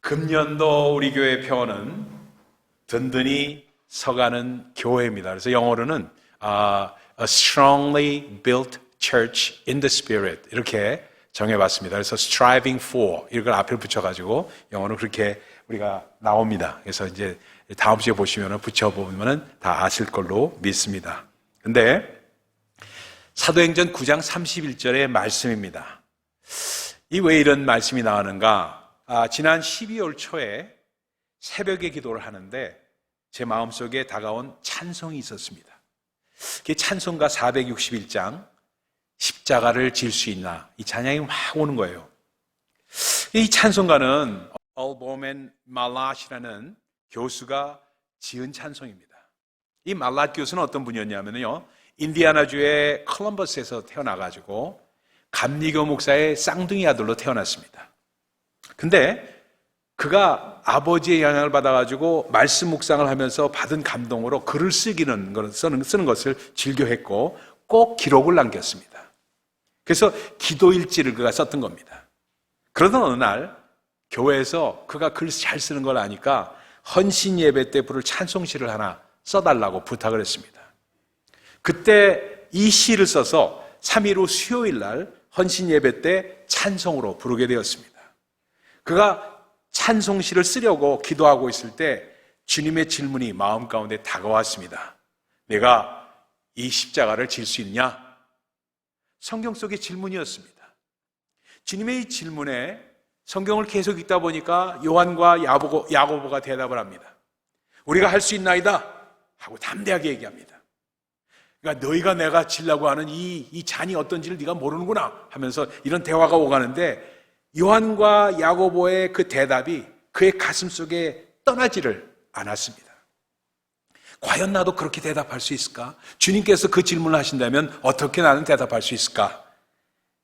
금년도 우리 교회 표어는 든든히 서가는 교회입니다. 그래서 영어로는 A strongly built church in the spirit 이렇게 정해봤습니다. 그래서 striving for 이걸 앞에 붙여가지고 영어로 그렇게 우리가 나옵니다. 그래서 이제 다음 주에 보시면 붙여보면 다 아실 걸로 믿습니다. 근데 사도행전 9장 31절의 말씀입니다. 이 왜 이런 말씀이 나오는가? 지난 12월 초에 새벽에 기도를 하는데 제 마음속에 다가온 찬송이 있었습니다. 그게 찬송가 461장 십자가를 질 수 있나 이 찬양이 막 오는 거예요. 이 찬송가는 얼보멘 말랏이라는 교수가 지은 찬송입니다. 이 말랏 교수는 어떤 분이었냐면요, 인디아나주의 콜럼버스에서 태어나가지고 감리교 목사의 쌍둥이 아들로 태어났습니다. 근데 그가 아버지의 영향을 받아가지고 말씀 묵상을 하면서 받은 감동으로 글을 쓰는 것을 즐겨했고 꼭 기록을 남겼습니다. 그래서 기도일지를 그가 썼던 겁니다. 그러던 어느 날 교회에서 그가 글 잘 쓰는 걸 아니까 헌신 예배 때 부를 찬송시를 하나 써달라고 부탁을 했습니다. 그때 이 시를 써서 3일 후 수요일 날 헌신 예배 때 찬송으로 부르게 되었습니다. 그가 찬송시를 쓰려고 기도하고 있을 때 주님의 질문이 마음 가운데 다가왔습니다. 내가 이 십자가를 질 수 있냐? 성경 속의 질문이었습니다. 주님의 이 질문에 성경을 계속 읽다 보니까 요한과 야고보가 대답을 합니다. 우리가 할 수 있나이다 하고 담대하게 얘기합니다. 그러니까 너희가 내가 지려고 하는 이 잔이 어떤지를 네가 모르는구나 하면서 이런 대화가 오가는데 요한과 야고보의 그 대답이 그의 가슴 속에 떠나지를 않았습니다. 과연 나도 그렇게 대답할 수 있을까? 주님께서 그 질문을 하신다면 어떻게 나는 대답할 수 있을까?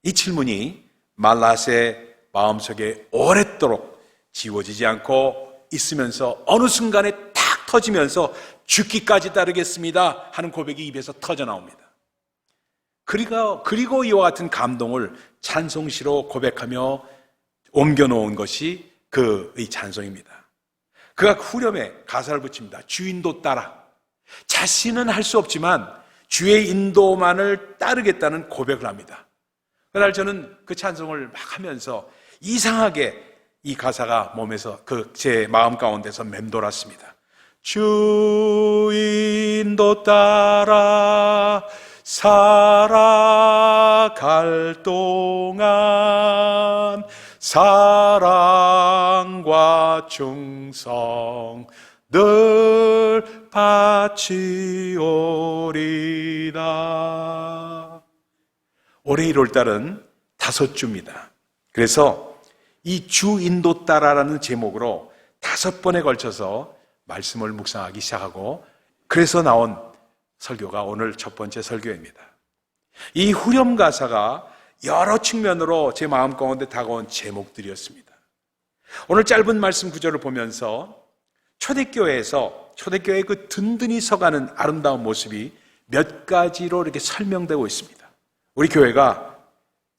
이 질문이 말랏의 마음속에 오랫도록 지워지지 않고 있으면서 어느 순간에 탁 터지면서 죽기까지 따르겠습니다 하는 고백이 입에서 터져 나옵니다. 그리고 이와 같은 감동을 찬송시로 고백하며 옮겨놓은 것이 이 찬송입니다. 그가 후렴에 가사를 붙입니다. 주인도 따라. 자신은 할 수 없지만 주의 인도만을 따르겠다는 고백을 합니다. 그날 저는 그 찬송을 막 하면서 이상하게 이 가사가 몸에서 제 마음 가운데서 맴돌았습니다. 주인도 따라 살아갈 동안 사랑과 충성 늘 바치오리다. 올해 1월달은 5주입니다. 그래서 이 주 인도 따라라는 제목으로 5번에 걸쳐서 말씀을 묵상하기 시작하고 그래서 나온 설교가 오늘 첫 번째 설교입니다. 이 후렴 가사가 여러 측면으로 제 마음 가운데 다가온 제목들이었습니다. 오늘 짧은 말씀 구절을 보면서 초대교회의 그 든든히 서가는 아름다운 모습이 몇 가지로 이렇게 설명되고 있습니다. 우리 교회가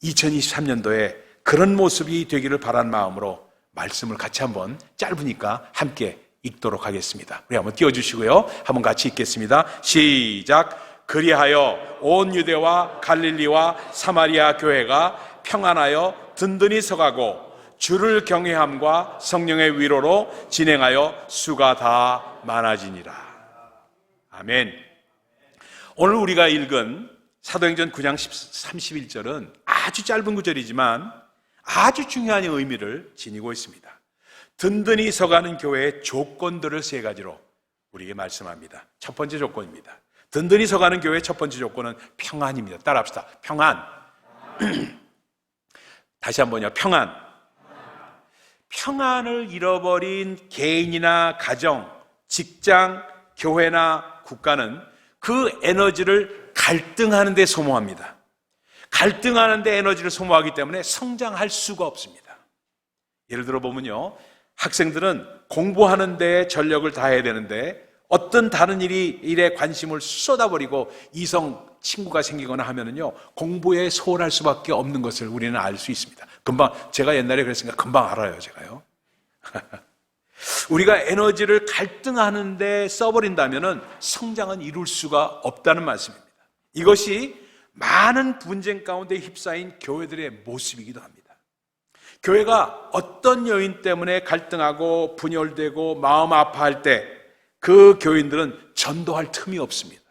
2023년도에 그런 모습이 되기를 바라는 마음으로 말씀을 같이 한번 짧으니까 함께 읽도록 하겠습니다. 우리 한번 띄워주시고요. 한번 같이 읽겠습니다. 시작. 그리하여 온 유대와 갈릴리와 사마리아 교회가 평안하여 든든히 서가고 주를 경외함과 성령의 위로로 진행하여 수가 다 많아지니라. 아멘. 오늘 우리가 읽은 사도행전 9장 31절은 아주 짧은 구절이지만 아주 중요한 의미를 지니고 있습니다. 든든히 서가는 교회의 조건들을 3가지로 우리에게 말씀합니다. 첫 번째 조건입니다. 든든히 서가는 교회의 첫 번째 조건은 평안입니다. 따라합시다. 평안. 다시 한번요. 평안. 평안을 잃어버린 개인이나 가정, 직장, 교회나 국가는 그 에너지를 갈등하는 데 소모합니다. 갈등하는 데 에너지를 소모하기 때문에 성장할 수가 없습니다. 예를 들어 보면요, 학생들은 공부하는 데 전력을 다해야 되는데 어떤 다른 일에 관심을 쏟아버리고 이성 친구가 생기거나 하면은요, 공부에 소홀할 수밖에 없는 것을 우리는 알 수 있습니다. 금방, 제가 옛날에 그랬으니까 금방 알아요, 제가요. 우리가 에너지를 갈등하는 데 써버린다면 성장은 이룰 수가 없다는 말씀입니다. 이것이 많은 분쟁 가운데 휩싸인 교회들의 모습이기도 합니다. 교회가 어떤 요인 때문에 갈등하고 분열되고 마음 아파할 때 그 교인들은 전도할 틈이 없습니다.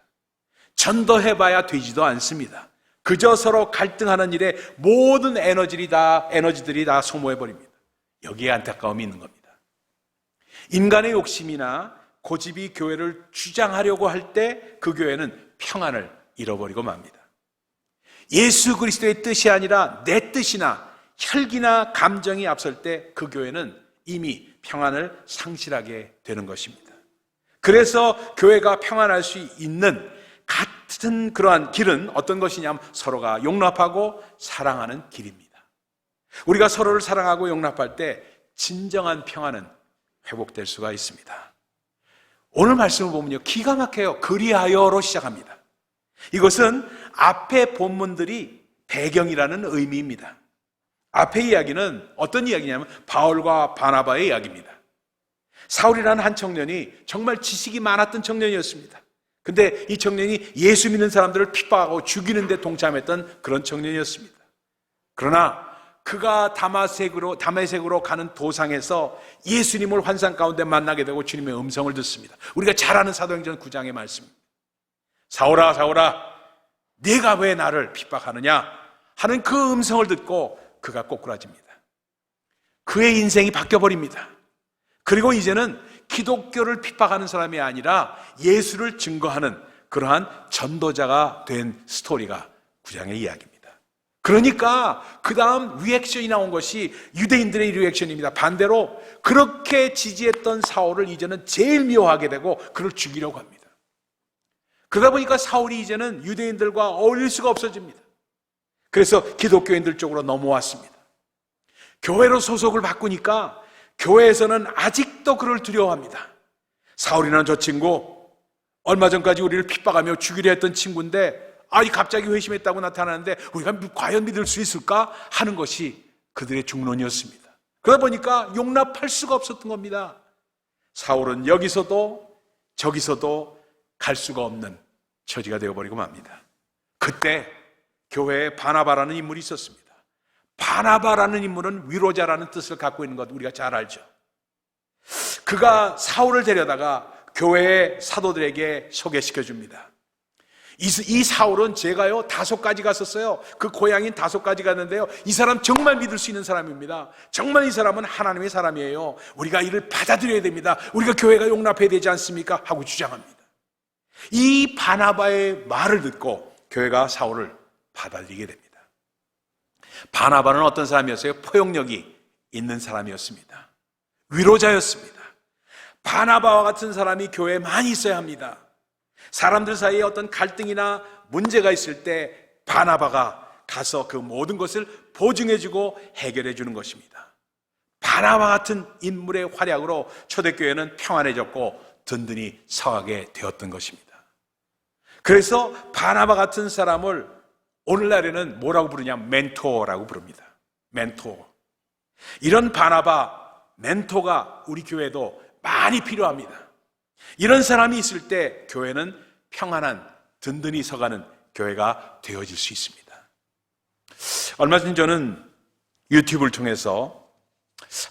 전도해봐야 되지도 않습니다. 그저 서로 갈등하는 일에 모든 에너지들이 다 소모해버립니다. 여기에 안타까움이 있는 겁니다. 인간의 욕심이나 고집이 교회를 주장하려고 할 때 그 교회는 평안을 잃어버리고 맙니다. 예수 그리스도의 뜻이 아니라 내 뜻이나 혈기나 감정이 앞설 때 그 교회는 이미 평안을 상실하게 되는 것입니다. 그래서 교회가 평안할 수 있는 같은 그러한 길은 어떤 것이냐면 서로가 용납하고 사랑하는 길입니다. 우리가 서로를 사랑하고 용납할 때 진정한 평안은 회복될 수가 있습니다. 오늘 말씀을 보면요, 기가 막혀요. 그리하여로 시작합니다. 이것은 앞에 본문들이 배경이라는 의미입니다. 앞의 이야기는 어떤 이야기냐면 바울과 바나바의 이야기입니다. 사울이라는 한 청년이 정말 지식이 많았던 청년이었습니다. 근데 이 청년이 예수 믿는 사람들을 핍박하고 죽이는 데 동참했던 그런 청년이었습니다. 그러나 그가 다메섹으로 가는 도상에서 예수님을 환상 가운데 만나게 되고 주님의 음성을 듣습니다. 우리가 잘 아는 사도행전 9장의 말씀입니다. 사울아 사울아 네가 왜 나를 핍박하느냐 하는 그 음성을 듣고 그가 꼬꾸라집니다. 그의 인생이 바뀌어버립니다. 그리고 이제는 기독교를 핍박하는 사람이 아니라 예수를 증거하는 그러한 전도자가 된 스토리가 9장의 이야기입니다. 그러니까 그 다음 리액션이 나온 것이 유대인들의 리액션입니다. 반대로 그렇게 지지했던 사울을 이제는 제일 미워하게 되고 그를 죽이려고 합니다. 그러다 보니까 사울이 이제는 유대인들과 어울릴 수가 없어집니다. 그래서 기독교인들 쪽으로 넘어왔습니다. 교회로 소속을 바꾸니까 교회에서는 아직도 그를 두려워합니다. 사울이라는 저 친구 얼마 전까지 우리를 핍박하며 죽이려 했던 친구인데 갑자기 회심했다고 나타나는데 우리가 과연 믿을 수 있을까 하는 것이 그들의 중론이었습니다. 그러다 보니까 용납할 수가 없었던 겁니다. 사울은 여기서도 저기서도 갈 수가 없는 처지가 되어버리고 맙니다. 그때 교회에 바나바라는 인물이 있었습니다. 바나바라는 인물은 위로자라는 뜻을 갖고 있는 것 우리가 잘 알죠. 그가 사울을 데려다가 교회의 사도들에게 소개시켜줍니다. 이 사울은 제가요 5가지 갔었어요. 그 고향인 5가지 갔는데요, 이 사람 정말 믿을 수 있는 사람입니다. 정말 이 사람은 하나님의 사람이에요. 우리가 이를 받아들여야 됩니다. 우리가 교회가 용납해야 되지 않습니까? 하고 주장합니다. 이 바나바의 말을 듣고 교회가 사울을 받아들이게 됩니다. 바나바는 어떤 사람이었어요? 포용력이 있는 사람이었습니다. 위로자였습니다. 바나바와 같은 사람이 교회에 많이 있어야 합니다. 사람들 사이에 어떤 갈등이나 문제가 있을 때 바나바가 가서 그 모든 것을 보증해주고 해결해주는 것입니다. 바나바 같은 인물의 활약으로 초대교회는 평안해졌고 든든히 서가게 되었던 것입니다. 그래서 바나바 같은 사람을 오늘날에는 뭐라고 부르냐면 멘토라고 부릅니다. 멘토. 이런 바나바, 멘토가 우리 교회도 많이 필요합니다. 이런 사람이 있을 때 교회는 평안한, 든든히 서가는 교회가 되어질 수 있습니다. 얼마 전 저는 유튜브를 통해서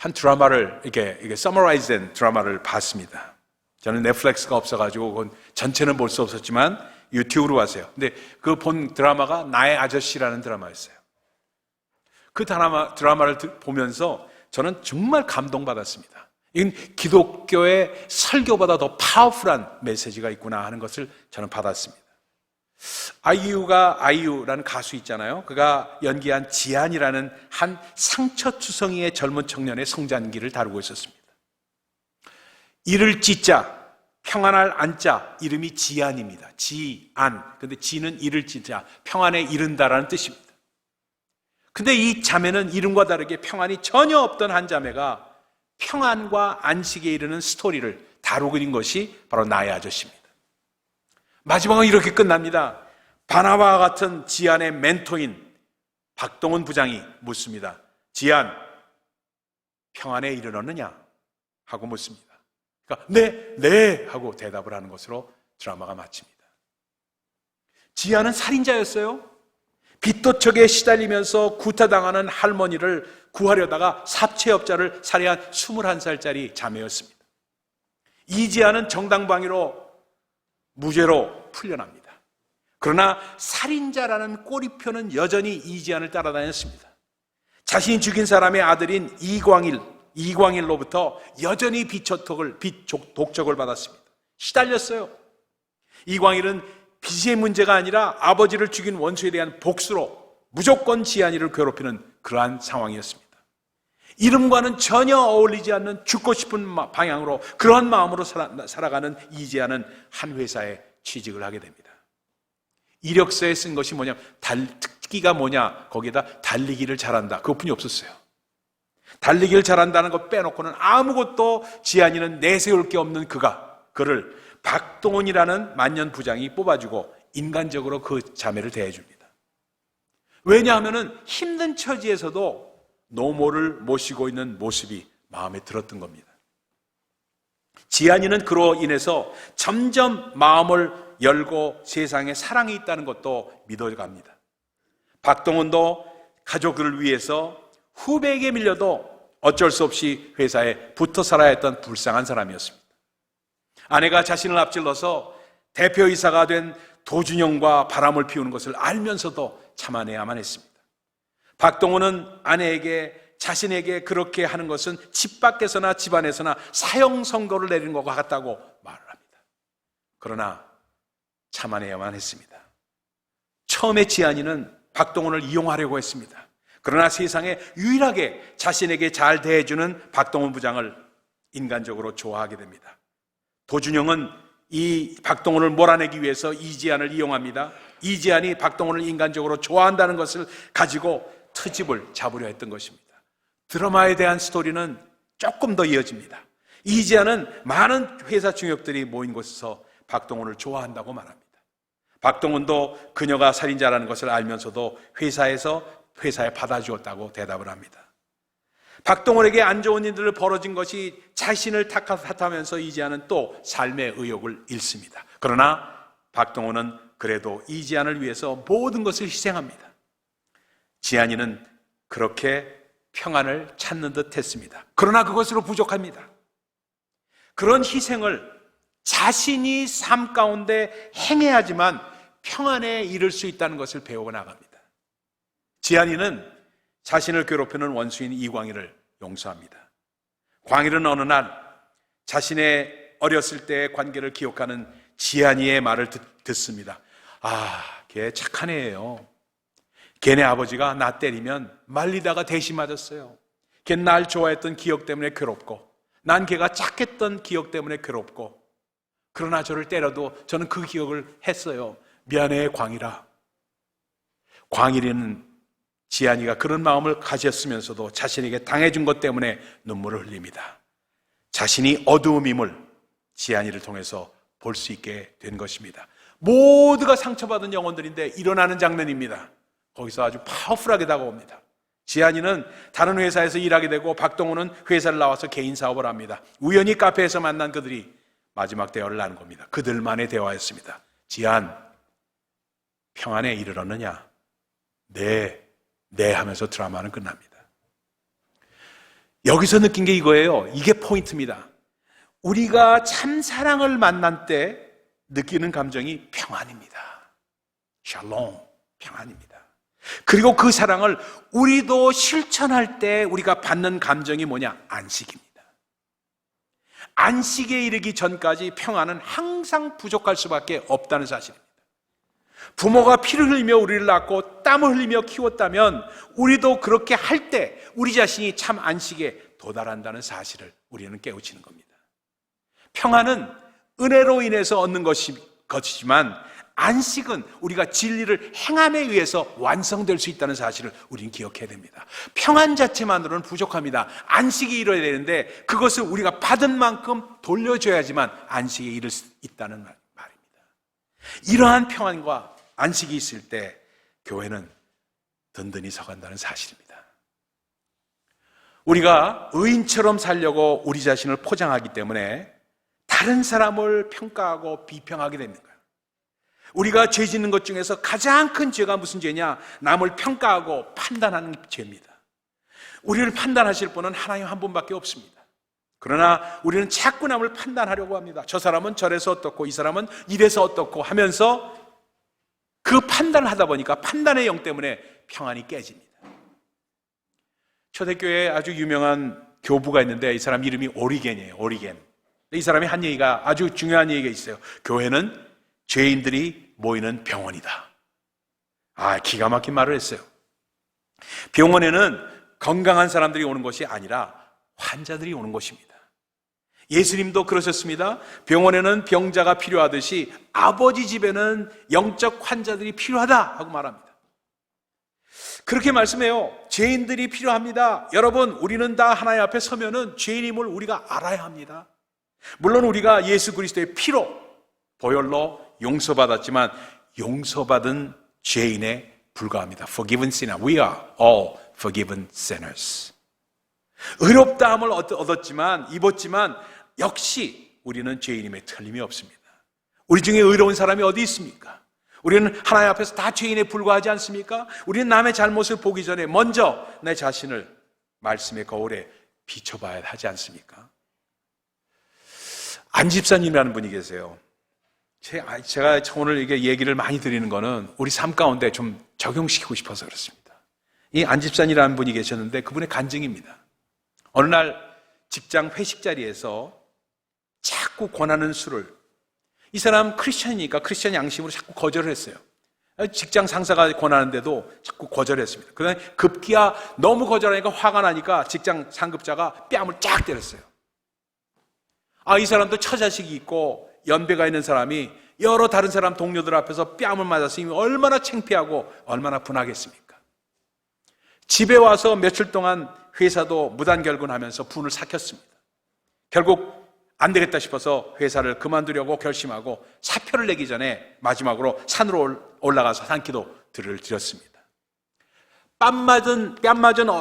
한 드라마를 이렇게 서머라이즈된 드라마를 봤습니다. 저는 넷플릭스가 없어가지고 그건 전체는 볼 수 없었지만 유튜브로 봤어요. 근데 그 본 드라마가 나의 아저씨라는 드라마였어요. 그 드라마를 보면서 저는 정말 감동받았습니다. 이건 기독교의 설교보다 더 파워풀한 메시지가 있구나 하는 것을 저는 받았습니다. 아이유라는 가수 있잖아요. 그가 연기한 지안이라는 한 상처투성이의 젊은 청년의 성장기를 다루고 있었습니다. 이를 찢자, 평안할 안자, 이름이 지안입니다. 지안. 근데 지는 이를 찢자, 평안에 이른다라는 뜻입니다. 근데 이 자매는 이름과 다르게 평안이 전혀 없던 한 자매가 평안과 안식에 이르는 스토리를 다루고 있는 것이 바로 나의 아저씨입니다. 마지막은 이렇게 끝납니다. 바나바와 같은 지안의 멘토인 박동원 부장이 묻습니다. 지안, 평안에 이르렀느냐? 하고 묻습니다. 그러니까 네 하고 대답을 하는 것으로 드라마가 마칩니다. 지아는 살인자였어요. 빚도척에 시달리면서 구타당하는 할머니를 구하려다가 사채업자를 살해한 21살짜리 자매였습니다. 이지아는 정당방위로 무죄로 풀려납니다. 그러나 살인자라는 꼬리표는 여전히 이지안을 따라다녔습니다. 자신이 죽인 사람의 아들인 이광일로부터 여전히 독촉을 받았습니다. 시달렸어요. 이광일은 빚의 문제가 아니라 아버지를 죽인 원수에 대한 복수로 무조건 지안이를 괴롭히는 그러한 상황이었습니다. 이름과는 전혀 어울리지 않는 죽고 싶은 방향으로 그러한 마음으로 살아가는 이지아는 한 회사에 취직을 하게 됩니다. 이력서에 쓴 것이 뭐냐, 특기가 뭐냐, 거기에다 달리기를 잘한다, 그것뿐이 없었어요. 달리기를 잘한다는 것 빼놓고는 아무것도 지안이는 내세울 게 없는 그를 박동원이라는 만년 부장이 뽑아주고 인간적으로 그 자매를 대해줍니다. 왜냐하면 힘든 처지에서도 노모를 모시고 있는 모습이 마음에 들었던 겁니다. 지안이는 그로 인해서 점점 마음을 열고 세상에 사랑이 있다는 것도 믿어갑니다. 박동원도 가족을 위해서 후배에게 밀려도 어쩔 수 없이 회사에 붙어 살아야 했던 불쌍한 사람이었습니다. 아내가 자신을 앞질러서 대표이사가 된 도준영과 바람을 피우는 것을 알면서도 참아내야만 했습니다. 박동원은 아내에게 자신에게 그렇게 하는 것은 집 밖에서나 집 안에서나 사형 선고를 내리는 것과 같다고 말을 합니다. 그러나 참아내야만 했습니다. 처음에 지안이는 박동원을 이용하려고 했습니다. 그러나 세상에 유일하게 자신에게 잘 대해주는 박동원 부장을 인간적으로 좋아하게 됩니다. 도준영은 이 박동원을 몰아내기 위해서 이지안을 이용합니다. 이지안이 박동원을 인간적으로 좋아한다는 것을 가지고 트집을 잡으려 했던 것입니다. 드라마에 대한 스토리는 조금 더 이어집니다. 이지안은 많은 회사 중역들이 모인 곳에서 박동원을 좋아한다고 말합니다. 박동원도 그녀가 살인자라는 것을 알면서도 회사에 받아주었다고 대답을 합니다. 박동원에게 안 좋은 일들을 벌어진 것이 자신을 탓하면서 이지안은 또 삶의 의욕을 잃습니다. 그러나 박동원은 그래도 이지안을 위해서 모든 것을 희생합니다. 지안이는 그렇게 평안을 찾는 듯 했습니다. 그러나 그것으로 부족합니다. 그런 희생을 자신이 삶 가운데 행해야지만 평안에 이를 수 있다는 것을 배우고 나갑니다. 지안이는 자신을 괴롭히는 원수인 이광일을 용서합니다. 광일은 어느 날 자신의 어렸을 때의 관계를 기억하는 지안이의 말을 듣습니다. 걔 착한 애예요. 걔네 아버지가 나 때리면 말리다가 대신 맞았어요. 걔 날 좋아했던 기억 때문에 괴롭고, 난 걔가 착했던 기억 때문에 괴롭고, 그러나 저를 때려도 저는 그 기억을 했어요. 미안해, 광일아. 광일이는 지안이가 그런 마음을 가졌으면서도 자신에게 당해준 것 때문에 눈물을 흘립니다. 자신이 어두움임을 지안이를 통해서 볼 수 있게 된 것입니다. 모두가 상처받은 영혼들인데 일어나는 장면입니다. 거기서 아주 파워풀하게 다가옵니다. 지안이는 다른 회사에서 일하게 되고 박동원은 회사를 나와서 개인 사업을 합니다. 우연히 카페에서 만난 그들이 마지막 대화를 나눈 겁니다. 그들만의 대화였습니다. 지안, 평안에 이르렀느냐? 네 하면서 드라마는 끝납니다. 여기서 느낀 게 이거예요. 이게 포인트입니다. 우리가 참 사랑을 만난 때 느끼는 감정이 평안입니다. 샬롬, 평안입니다. 그리고 그 사랑을 우리도 실천할 때 우리가 받는 감정이 뭐냐? 안식입니다. 안식에 이르기 전까지 평안은 항상 부족할 수밖에 없다는 사실입니다. 부모가 피를 흘리며 우리를 낳고 땀을 흘리며 키웠다면 우리도 그렇게 할 때 우리 자신이 참 안식에 도달한다는 사실을 우리는 깨우치는 겁니다. 평안은 은혜로 인해서 얻는 것이지만 안식은 우리가 진리를 행함에 의해서 완성될 수 있다는 사실을 우리는 기억해야 됩니다. 평안 자체만으로는 부족합니다. 안식이 이뤄야 되는데 그것을 우리가 받은 만큼 돌려줘야지만 안식에 이를 수 있다는 말입니다. 이러한 평안과 안식이 있을 때 교회는 든든히 서간다는 사실입니다. 우리가 의인처럼 살려고 우리 자신을 포장하기 때문에 다른 사람을 평가하고 비평하게 되는 거예요. 우리가 죄 짓는 것 중에서 가장 큰 죄가 무슨 죄냐? 남을 평가하고 판단하는 죄입니다. 우리를 판단하실 분은 하나님 한 분밖에 없습니다. 그러나 우리는 자꾸 남을 판단하려고 합니다. 저 사람은 저래서 어떻고 이 사람은 이래서 어떻고 하면서 그 판단을 하다 보니까 판단의 영 때문에 평안이 깨집니다. 초대교회에 아주 유명한 교부가 있는데 이 사람 이름이 오리겐이에요. 오리겐. 이 사람이 한 얘기가 아주 중요한 얘기가 있어요. 교회는 죄인들이 모이는 병원이다. 기가 막힌 말을 했어요. 병원에는 건강한 사람들이 오는 것이 아니라 환자들이 오는 것입니다. 예수님도 그러셨습니다. 병원에는 병자가 필요하듯이 아버지 집에는 영적 환자들이 필요하다 하고 말합니다. 그렇게 말씀해요. 죄인들이 필요합니다. 여러분, 우리는 다 하나님 앞에 서면은 죄인임을 우리가 알아야 합니다. 물론 우리가 예수 그리스도의 피로 보혈로 용서받았지만 용서받은 죄인에 불과합니다. Forgiven sinner. We are all forgiven sinners. 의롭다함을 얻었지만 입었지만 역시 우리는 죄인임에 틀림이 없습니다. 우리 중에 의로운 사람이 어디 있습니까? 우리는 하나님 앞에서 다 죄인에 불과하지 않습니까? 우리는 남의 잘못을 보기 전에 먼저 내 자신을 말씀의 거울에 비춰봐야 하지 않습니까? 안 집사님이라는 분이 계세요. 제가 오늘 이게 얘기를 많이 드리는 거는 우리 삶 가운데 좀 적용시키고 싶어서 그렇습니다. 이 안 집사님이라는 분이 계셨는데 그분의 간증입니다. 어느 날 직장 회식 자리에서 자꾸 권하는 술을, 이 사람 크리스천이니까 크리스천 양심으로 자꾸 거절을 했어요. 직장 상사가 권하는데도 자꾸 거절했습니다. 그다음에 급기야 너무 거절하니까 화가 나니까 직장 상급자가 뺨을 쫙 때렸어요. 이 사람도 처자식이 있고 연배가 있는 사람이 여러 다른 사람 동료들 앞에서 뺨을 맞았으니 얼마나 창피하고 얼마나 분하겠습니까? 집에 와서 며칠 동안 회사도 무단결근하면서 분을 삭혔습니다. 결국 안 되겠다 싶어서 회사를 그만두려고 결심하고 사표를 내기 전에 마지막으로 산으로 올라가서 산기도 드렸습니다. 뺨 맞은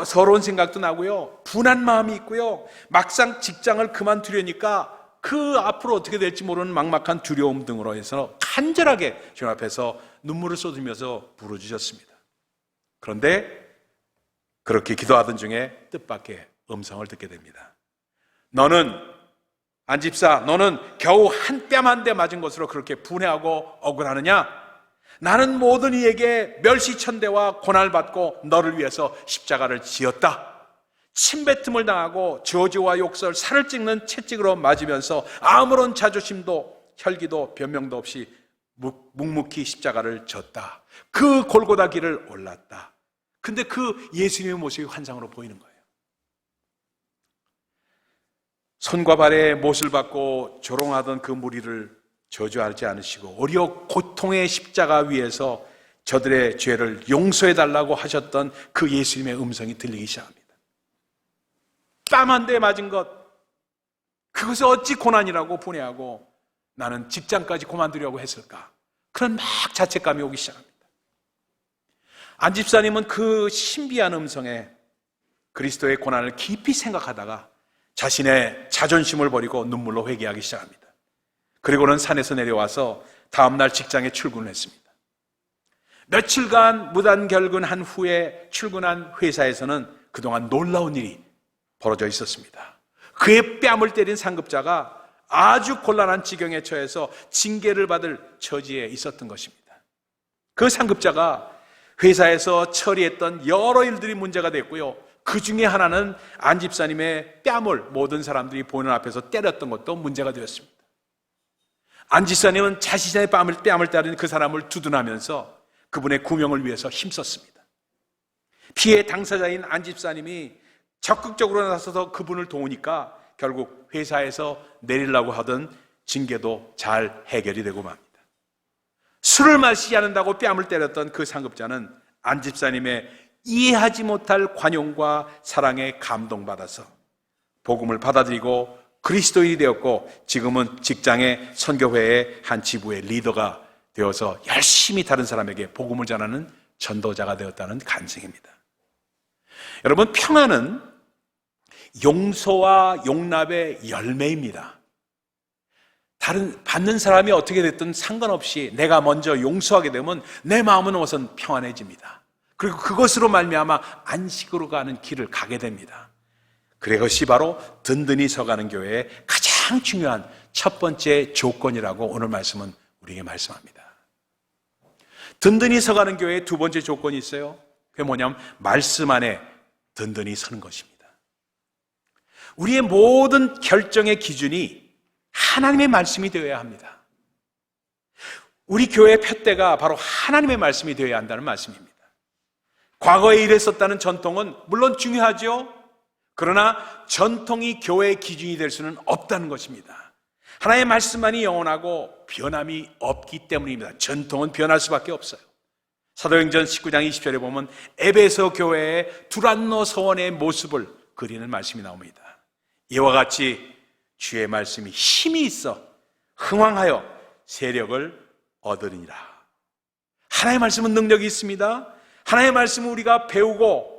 서러운 생각도 나고요, 분한 마음이 있고요, 막상 직장을 그만두려니까 그 앞으로 어떻게 될지 모르는 막막한 두려움 등으로 해서 간절하게 주님 앞에서 눈물을 쏟으면서 부르짖었습니다. 그런데 그렇게 기도하던 중에 뜻밖의 음성을 듣게 됩니다. 안 집사, 너는 겨우 한 뺨 한 대 맞은 것으로 그렇게 분해하고 억울하느냐? 나는 모든 이에게 멸시천대와 고난을 받고 너를 위해서 십자가를 지었다. 침뱉음을 당하고 저주와 욕설, 살을 찍는 채찍으로 맞으면서 아무런 자존심도 혈기도 변명도 없이 묵묵히 십자가를 졌다. 그 골고다 길을 올랐다. 근데 그 예수님의 모습이 환상으로 보이는 거예요. 손과 발에 못을 받고 조롱하던 그 무리를 저주하지 않으시고 오히려 고통의 십자가 위에서 저들의 죄를 용서해달라고 하셨던 그 예수님의 음성이 들리기 시작합니다. 뺨 한 대 맞은 것, 그것을 어찌 고난이라고 분해하고 나는 직장까지 그만두려고 했을까? 그런 막 자책감이 오기 시작합니다. 안 집사님은 그 신비한 음성에 그리스도의 고난을 깊이 생각하다가 자신의 자존심을 버리고 눈물로 회개하기 시작합니다. 그리고는 산에서 내려와서 다음날 직장에 출근을 했습니다. 며칠간 무단결근한 후에 출근한 회사에서는 그동안 놀라운 일이 벌어져 있었습니다. 그의 뺨을 때린 상급자가 아주 곤란한 지경에 처해서 징계를 받을 처지에 있었던 것입니다. 그 상급자가 회사에서 처리했던 여러 일들이 문제가 됐고요, 그 중에 하나는 안 집사님의 뺨을 모든 사람들이 보는 앞에서 때렸던 것도 문제가 되었습니다. 안 집사님은 자신의 뺨을 때린 그 사람을 두둔하면서 그분의 구명을 위해서 힘썼습니다. 피해 당사자인 안 집사님이 적극적으로 나서서 그분을 도우니까 결국 회사에서 내리려고 하던 징계도 잘 해결이 되고 맙니다. 술을 마시지 않는다고 뺨을 때렸던 그 상급자는 안 집사님의 이해하지 못할 관용과 사랑에 감동받아서 복음을 받아들이고 그리스도인이 되었고 지금은 직장의 선교회의 한 지부의 리더가 되어서 열심히 다른 사람에게 복음을 전하는 전도자가 되었다는 간증입니다. 여러분, 평안은 용서와 용납의 열매입니다. 받는 사람이 어떻게 됐든 상관없이 내가 먼저 용서하게 되면 내 마음은 우선 평안해집니다. 그리고 그것으로 말미암아 안식으로 가는 길을 가게 됩니다. 그것이 바로 든든히 서가는 교회의 가장 중요한 첫 번째 조건이라고 오늘 말씀은 우리에게 말씀합니다. 든든히 서가는 교회의 두 번째 조건이 있어요. 그게 뭐냐면 말씀 안에 든든히 서는 것입니다. 우리의 모든 결정의 기준이 하나님의 말씀이 되어야 합니다. 우리 교회의 푯대가 바로 하나님의 말씀이 되어야 한다는 말씀입니다. 과거에 이랬었다는 전통은 물론 중요하죠. 그러나 전통이 교회의 기준이 될 수는 없다는 것입니다. 하나님의 말씀만이 영원하고 변함이 없기 때문입니다. 전통은 변할 수밖에 없어요. 사도행전 19장 20절에 보면 에베소 교회의 두란노 서원의 모습을 그리는 말씀이 나옵니다. 이와 같이 주의 말씀이 힘이 있어 흥왕하여 세력을 얻으리니라. 하나님의 말씀은 능력이 있습니다. 하나님의 말씀을 우리가 배우고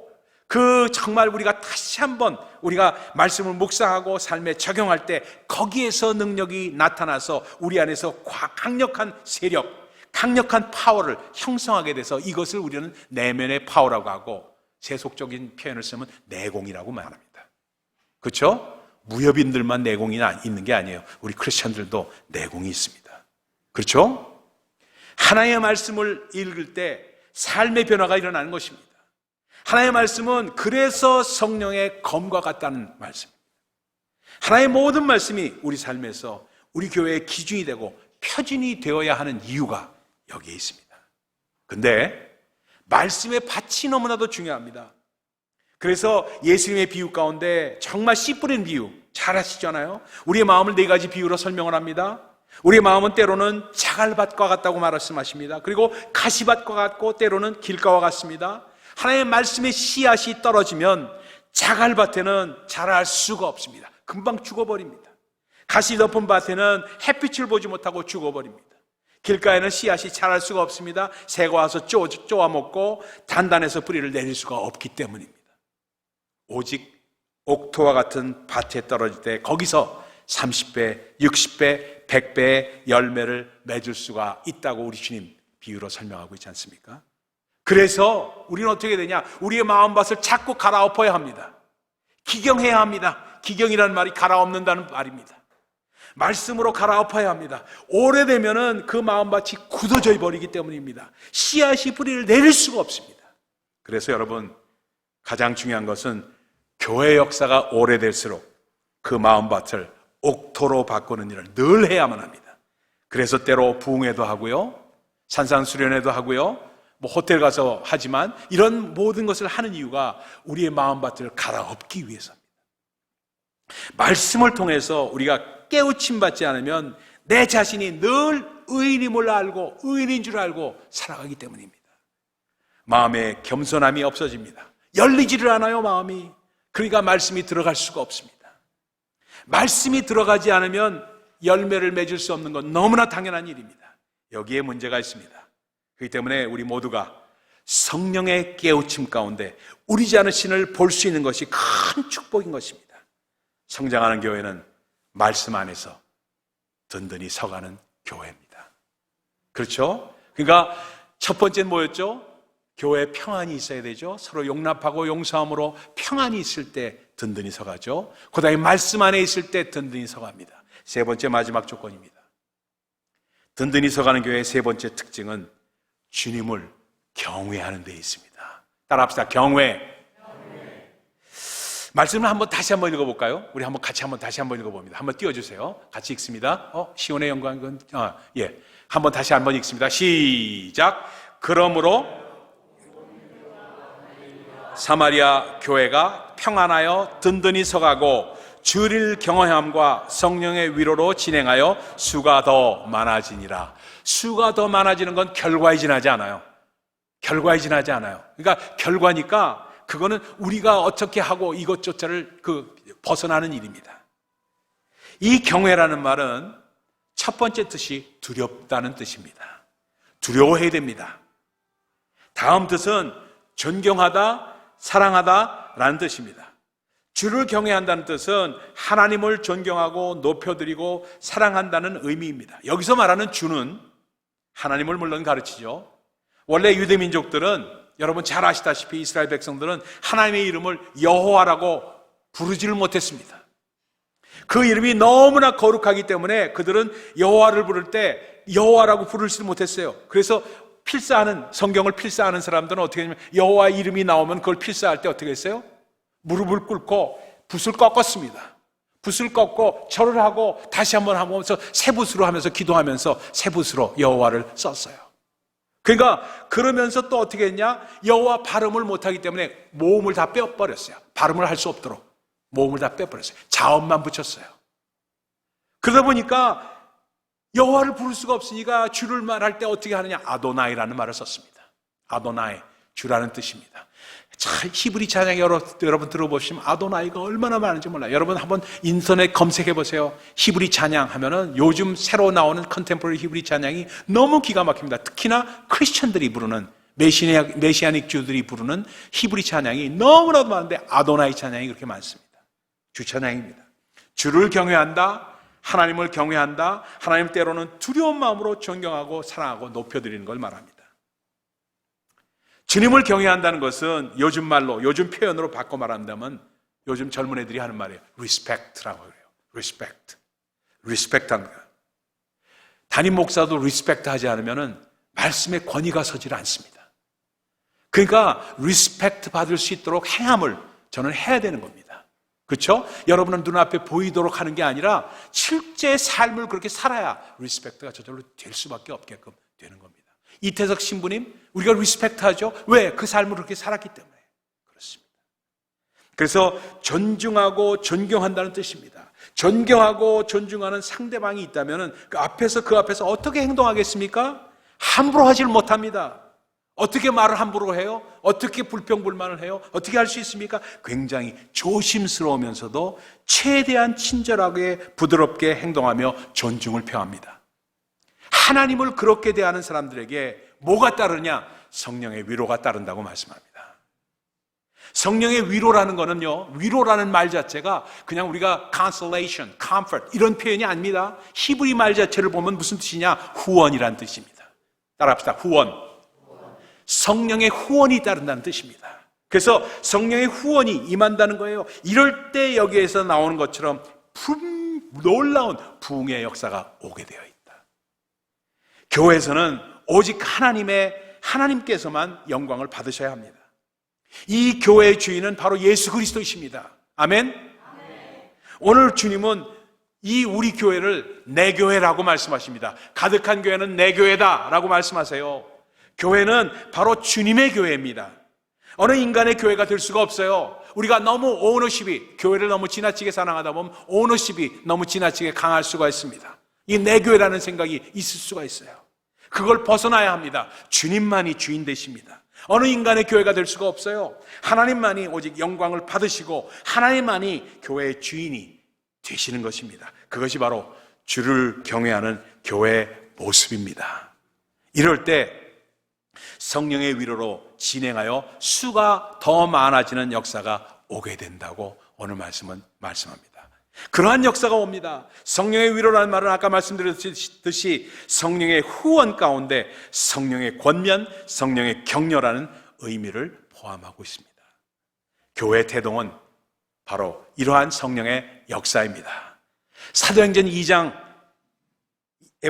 정말 우리가 다시 한번 우리가 말씀을 묵상하고 삶에 적용할 때 거기에서 능력이 나타나서 우리 안에서 강력한 세력, 강력한 파워를 형성하게 돼서 이것을 우리는 내면의 파워라고 하고 세속적인 표현을 쓰면 내공이라고 말합니다. 그렇죠? 무협인들만 내공이 있는 게 아니에요. 우리 크리스천들도 내공이 있습니다. 그렇죠? 하나님의 말씀을 읽을 때 삶의 변화가 일어나는 것입니다. 하나님의 말씀은 그래서 성령의 검과 같다는 말씀입니다. 하나님의 모든 말씀이 우리 삶에서 우리 교회의 기준이 되고 표준이 되어야 하는 이유가 여기에 있습니다. 근데 말씀의 밭이 너무나도 중요합니다. 그래서 예수님의 비유 가운데 정말 씨 뿌린 비유 잘 아시잖아요. 우리의 마음을 네 가지 비유로 설명을 합니다. 우리의 마음은 때로는 자갈밭과 같다고 말씀하십니다. 그리고 가시밭과 같고 때로는 길가와 같습니다. 하나님의 말씀의 씨앗이 떨어지면 자갈밭에는 자랄 수가 없습니다. 금방 죽어버립니다. 가시 덮은 밭에는 햇빛을 보지 못하고 죽어버립니다. 길가에는 씨앗이 자랄 수가 없습니다. 새가 와서 쪼아 먹고 단단해서 뿌리를 내릴 수가 없기 때문입니다. 오직 옥토와 같은 밭에 떨어질 때 거기서 30배, 60배, 100배의 열매를 맺을 수가 있다고 우리 주님 비유로 설명하고 있지 않습니까? 그래서 우리는 어떻게 되냐? 우리의 마음밭을 자꾸 갈아엎어야 합니다. 기경해야 합니다. 기경이라는 말이 갈아엎는다는 말입니다. 말씀으로 갈아엎어야 합니다. 오래되면은 그 마음밭이 굳어져 버리기 때문입니다. 씨앗이 뿌리를 내릴 수가 없습니다. 그래서 여러분, 가장 중요한 것은 교회 역사가 오래될수록 그 마음밭을 옥토로 바꾸는 일을 늘 해야만 합니다. 그래서 때로 부흥회도 하고요, 산상수련회도 하고요, 호텔 가서 하지만 이런 모든 것을 하는 이유가 우리의 마음밭을 갈아엎기 위해서입니다. 말씀을 통해서 우리가 깨우침 받지 않으면 내 자신이 늘 의인임을 알고 의인인 줄 알고 살아가기 때문입니다. 마음에 겸손함이 없어집니다. 열리지를 않아요, 마음이. 그러니까 말씀이 들어갈 수가 없습니다. 말씀이 들어가지 않으면 열매를 맺을 수 없는 건 너무나 당연한 일입니다. 여기에 문제가 있습니다. 그렇기 때문에 우리 모두가 성령의 깨우침 가운데 우리 자신을 볼 수 있는 것이 큰 축복인 것입니다. 성장하는 교회는 말씀 안에서 든든히 서가는 교회입니다. 그렇죠? 그러니까 첫 번째는 뭐였죠? 교회에 평안이 있어야 되죠. 서로 용납하고 용서함으로 평안이 있을 때 든든히 서가죠. 그 다음에 말씀 안에 있을 때 든든히 서갑니다. 세 번째 마지막 조건입니다. 든든히 서가는 교회의 세 번째 특징은 주님을 경외하는 데 있습니다. 따라합시다. 경외. 말씀을 다시 한번 읽어볼까요? 우리 다시 한번 읽어봅니다. 한번 띄워주세요. 같이 읽습니다. 시온의 영광은 한번 다시 한번 읽습니다. 시작. 그러므로 사마리아 교회가 평안하여 든든히 서가고 주를 경외함과 성령의 위로로 진행하여 수가 더 많아지니라. 수가 더 많아지는 건 결과에 지나지 않아요. 결과에 지나지 않아요. 그러니까 결과니까 그거는 우리가 어떻게 하고 이것조차를 벗어나는 일입니다. 이 경외라는 말은 첫 번째 뜻이 두렵다는 뜻입니다. 두려워해야 됩니다. 다음 뜻은 존경하다, 사랑하다라는 뜻입니다. 주를 경외한다는 뜻은 하나님을 존경하고 높여드리고 사랑한다는 의미입니다. 여기서 말하는 주는 하나님을 물론 가르치죠. 원래 유대 민족들은 여러분 잘 아시다시피 이스라엘 백성들은 하나님의 이름을 여호와라고 부르지를 못했습니다. 그 이름이 너무나 거룩하기 때문에 그들은 여호와를 부를 때 여호와라고 부르지를 못했어요. 그래서 성경을 필사하는 사람들은 어떻게 하냐면 여호와의 이름이 나오면 그걸 필사할 때 어떻게 했어요? 무릎을 꿇고 붓을 꺾었습니다. 붓을 꺾고 절을 하고 다시 한번 하면서 새 붓으로 하면서 기도하면서 새 붓으로 여호와를 썼어요. 그러니까 그러면서 또 어떻게 했냐? 여호와 발음을 못하기 때문에 모음을 다 빼버렸어요. 발음을 할 수 없도록 모음을 다 빼버렸어요. 자음만 붙였어요. 그러다 보니까 여호와를 부를 수가 없으니까 주를 말할 때 어떻게 하느냐? 아도나이라는 말을 썼습니다. 아도나이, 주라는 뜻입니다. 참 히브리 찬양 여러분 들어보시면 아도나이가 얼마나 많은지 몰라요. 여러분 한번 인터넷 검색해 보세요. 히브리 찬양 하면은 요즘 새로 나오는 컨템포러리 히브리 찬양이 너무 기가 막힙니다. 특히나 크리스천들이 부르는 메시아닉 주들이 부르는 히브리 찬양이 너무나도 많은데 아도나이 찬양이 그렇게 많습니다. 주 찬양입니다. 주를 경외한다, 하나님을 경외한다, 하나님 때로는 두려운 마음으로 존경하고 사랑하고 높여드리는 걸 말합니다. 주님을 경외한다는 것은 요즘 말로, 요즘 표현으로 바꿔 말한다면 요즘 젊은 애들이 하는 말이에요. respect라고 그래요. respect 합니다. 담임 목사도 respect 하지 않으면 말씀에 권위가 서질 않습니다. 그러니까 respect 받을 수 있도록 행함을 저는 해야 되는 겁니다. 그렇죠? 여러분은 눈앞에 보이도록 하는 게 아니라 실제 삶을 그렇게 살아야 respect가 저절로 될 수밖에 없게끔 되는 겁니다. 이태석 신부님, 우리가 리스펙트하죠. 왜? 그 삶을 그렇게 살았기 때문에 그렇습니다. 그래서 존중하고 존경한다는 뜻입니다. 존경하고 존중하는 상대방이 있다면 그 앞에서 어떻게 행동하겠습니까? 함부로 하질 못합니다. 어떻게 말을 함부로 해요? 어떻게 불평불만을 해요? 어떻게 할 수 있습니까? 굉장히 조심스러우면서도 최대한 친절하게 부드럽게 행동하며 존중을 표합니다. 하나님을 그렇게 대하는 사람들에게 뭐가 따르냐? 성령의 위로가 따른다고 말씀합니다. 성령의 위로라는 거는요, 위로라는 말 자체가 그냥 우리가 consolation, comfort 이런 표현이 아닙니다. 히브리 말 자체를 보면 무슨 뜻이냐? 후원이라는 뜻입니다. 따라합시다. 후원. 성령의 후원이 따른다는 뜻입니다. 그래서 성령의 후원이 임한다는 거예요. 이럴 때 여기에서 나오는 것처럼 놀라운 부흥의 역사가 오게 되어 있다. 교회에서는 오직 하나님께서만 영광을 받으셔야 합니다. 이 교회의 주인은 바로 예수 그리스도이십니다. 아멘? 오늘 주님은 이 우리 교회를 내 교회라고 말씀하십니다. 가득한 교회는 내 교회다라고 말씀하세요. 교회는 바로 주님의 교회입니다. 어느 인간의 교회가 될 수가 없어요. 우리가 너무 교회를 너무 지나치게 사랑하다 보면 오너십이 너무 지나치게 강할 수가 있습니다. 이 내 교회라는 생각이 있을 수가 있어요. 그걸 벗어나야 합니다. 주님만이 주인 되십니다. 어느 인간의 교회가 될 수가 없어요. 하나님만이 오직 영광을 받으시고 하나님만이 교회의 주인이 되시는 것입니다. 그것이 바로 주를 경외하는 교회의 모습입니다. 이럴 때 성령의 위로로 진행하여 수가 더 많아지는 역사가 오게 된다고 오늘 말씀은 말씀합니다. 그러한 역사가 옵니다. 성령의 위로라는 말은 아까 말씀드렸듯이 성령의 후원 가운데 성령의 권면, 성령의 격려라는 의미를 포함하고 있습니다. 교회 태동은 바로 이러한 성령의 역사입니다. 사도행전 2장에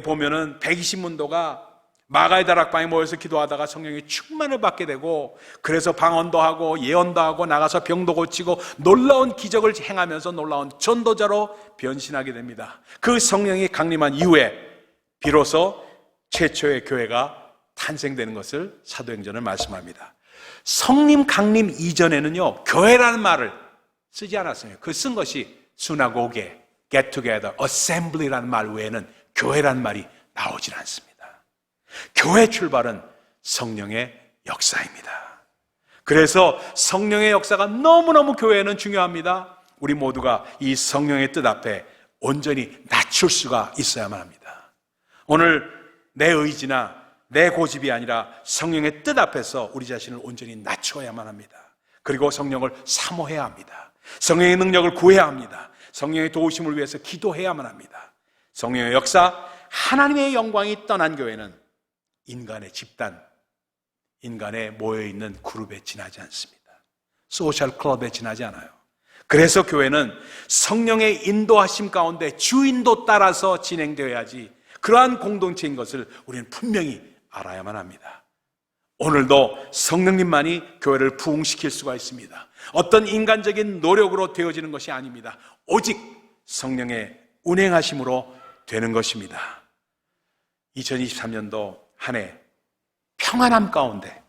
보면은 120문도가 마가의 다락방에 모여서 기도하다가 성령의 충만을 받게 되고 그래서 방언도 하고 예언도 하고 나가서 병도 고치고 놀라운 기적을 행하면서 놀라운 전도자로 변신하게 됩니다. 그 성령이 강림한 이후에 비로소 최초의 교회가 탄생되는 것을 사도행전은 말씀합니다. 성령 강림 이전에는요, 교회라는 말을 쓰지 않았어요. 그 쓴 것이 수나고게, get together, assembly라는 말 외에는 교회라는 말이 나오질 않습니다. 교회 출발은 성령의 역사입니다. 그래서 성령의 역사가 너무너무 교회에는 중요합니다. 우리 모두가 이 성령의 뜻 앞에 온전히 낮출 수가 있어야만 합니다. 오늘 내 의지나 내 고집이 아니라 성령의 뜻 앞에서 우리 자신을 온전히 낮춰야만 합니다. 그리고 성령을 사모해야 합니다. 성령의 능력을 구해야 합니다. 성령의 도우심을 위해서 기도해야만 합니다. 성령의 역사, 하나님의 영광이 떠난 교회는 인간의 집단, 인간의 모여있는 그룹에 지나지 않습니다. 소셜 클럽에 지나지 않아요. 그래서 교회는 성령의 인도하심 가운데 주인도 따라서 진행되어야지 그러한 공동체인 것을 우리는 분명히 알아야만 합니다. 오늘도 성령님만이 교회를 부흥시킬 수가 있습니다. 어떤 인간적인 노력으로 되어지는 것이 아닙니다. 오직 성령의 운행하심으로 되는 것입니다. 2023년도 한 해 평안함 가운데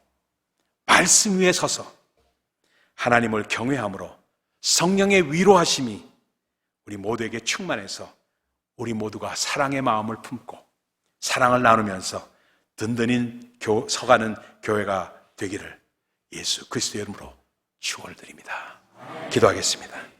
말씀 위에 서서 하나님을 경외함으로 성령의 위로하심이 우리 모두에게 충만해서 우리 모두가 사랑의 마음을 품고 사랑을 나누면서 든든히 서가는 교회가 되기를 예수 그리스도의 이름으로 축원을 드립니다. 기도하겠습니다.